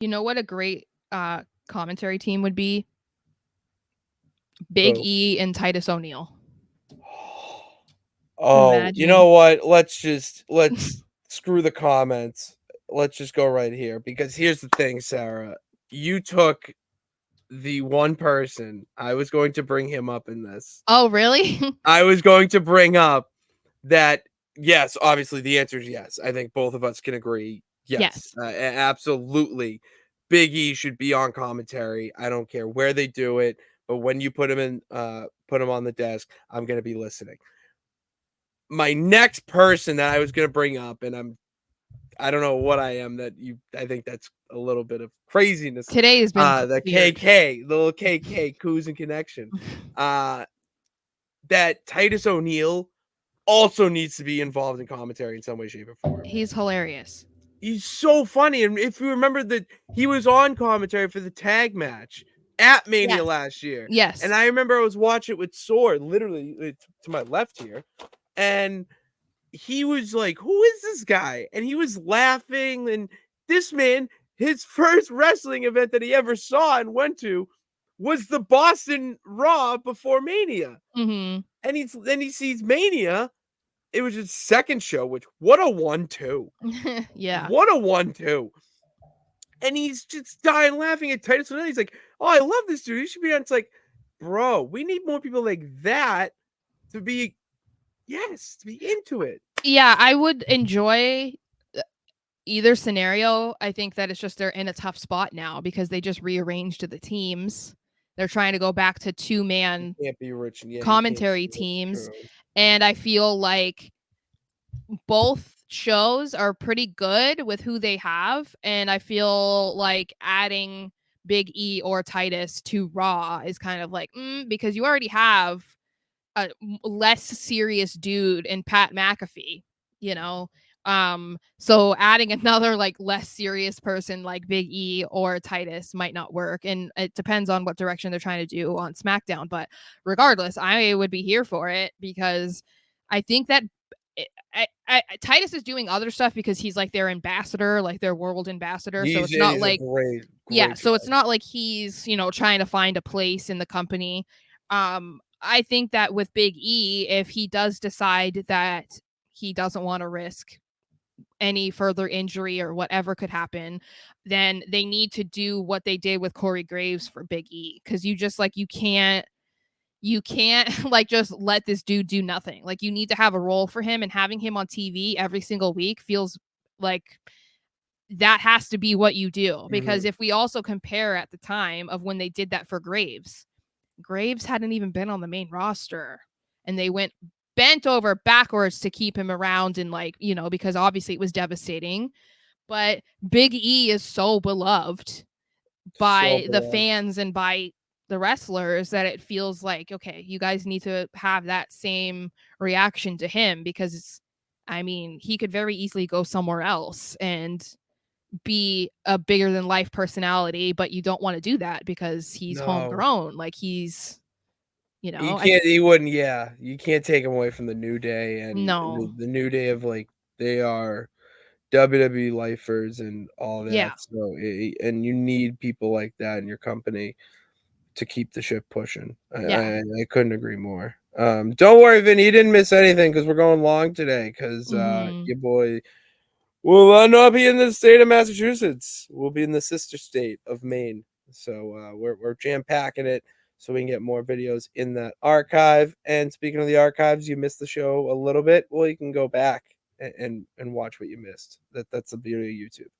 You know what a great commentary team would be? Big So, E and Titus O'Neil. oh, you Imagine. know what? Let's screw the comments. Let's just go right here because here's the thing, Sarah. You took the one person I was going to bring him up in this. Oh, really? I was going to bring up that yes, obviously the answer is yes. I think both of us can agree. Yes, Yes. absolutely. Big E should be on commentary. I don't care where they do it, but when you put him on the desk, I'm gonna be listening. My next person that I was gonna bring up, and I don't know what I am that you. I think that's a little bit of craziness. Today has been The weird. KK, the little KK, Coos and Connection. Uh, that Titus O'Neil also needs to be involved in commentary in some way, shape, or form. He's hilarious. He's so funny. And if you remember that he was on commentary for the tag match at Mania Yes. last year. And Yes. I remember I was watching it with Sword, literally to my left here. And he was like, "Who is this guy?" And he was laughing. And this man, his first wrestling event that he ever saw and went to was the Boston Raw before Mania. Mm-hmm. And then he sees Mania. It was his second show, which what a 1-2. Yeah. What a 1-2. And he's just dying laughing at Titus O'Neil. He's like, "Oh, I love this dude. He should be on." It's like, bro, we need more people like that to be, yes, to be into it. Yeah, I would enjoy either scenario. I think that it's just they're in a tough spot now because they just rearranged the teams. They're trying to go back to You two-man can't be rich, and yeah, you can't. commentary That's teams. true. And I feel like both shows are pretty good with who they have. And I feel like adding Big E or Titus to Raw is kind of like, because you already have a less serious dude in Pat McAfee, you know? So adding another like less serious person like Big E or Titus might not work. And it depends on what direction they're trying to do on SmackDown. But regardless, I would be here for it because I think that Titus is doing other stuff because he's like their ambassador, like their world ambassador. So it's not He's a like, great, yeah, great so it's job. not like he's, trying to find a place in the company. I think that with Big E, if he does decide that he doesn't want to risk any further injury or whatever could happen, then they need to do what they did with Corey Graves for Big E. Cause you just like, you can't like just let this dude do nothing. Like you need to have a role for him, and having him on TV every single week feels like that has to be what you do. Because Mhm. if we also compare at the time of when they did that for Graves hadn't even been on the main roster, and they went bent over backwards to keep him around, and like, because obviously it was devastating. But Big E is so beloved So by the beloved. fans and by the wrestlers that it feels like, okay, you guys need to have that same reaction to him, because I mean, he could very easily go somewhere else and be a bigger than life personality, but you don't want to do that because he's No, homegrown. Like he's, you I can't. He wouldn't. Yeah, you can't take him away from the New Day and no. the New Day of like they are WWE lifers and all Yeah. that. So, and you need people like that in your company to keep the ship pushing. Yeah. I couldn't agree more. Don't worry, Vinny, you didn't miss anything because we're going long today. Because Mhm. your boy will not be in the state of Massachusetts. We'll be in the sister state of Maine. So we're jam packing it so we can get more videos in that archive. And speaking of the archives, you missed the show a little bit. Well, you can go back and watch what you missed. That's the beauty of YouTube.